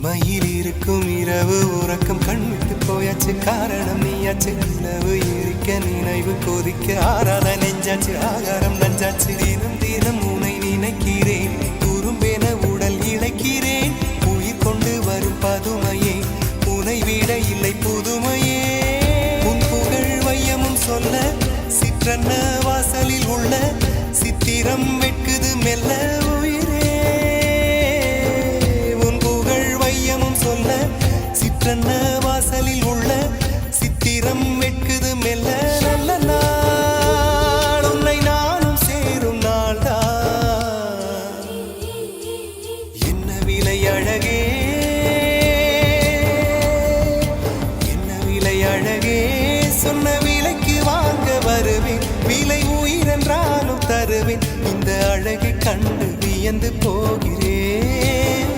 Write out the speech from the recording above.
மயில் இருக்கும் இரவு உறக்கம் கண்விட்டு போயாச்சு காரணம் நீயாச்சு நிலவு எரிக்க நினைவு கொதிக்க ஆறாத நெஞ்சாச்சு ஆகாரம் நஞ்சாச்சு தினம் தினம் உனை நினைக்கிறேன் குறும்பென உடல் இழைக்கிறேன் உயிர் கொண்டு வரும் பதுமையே உனை விட இல்லை புதுமையே உன் புகழ் வையமும் சொல்ல சிற்றன்ன வாசலில் உள்ள சித்திரம் வெட்குது மெல்ல சிற்றன்ன வாசலில் உள்ள சித்திரம் வெட்குது மெல்ல நல்ல நாள் உன்னை நானும் சேரும் நாள்தான் என்ன விலை அழகே என்ன விலை அழகே சொன்ன விலைக்கு வாங்க வருவேன் விலை உயிரென்றாலும் தருவேன் இந்த அழகை கண்டு வியந்து போகிறேன்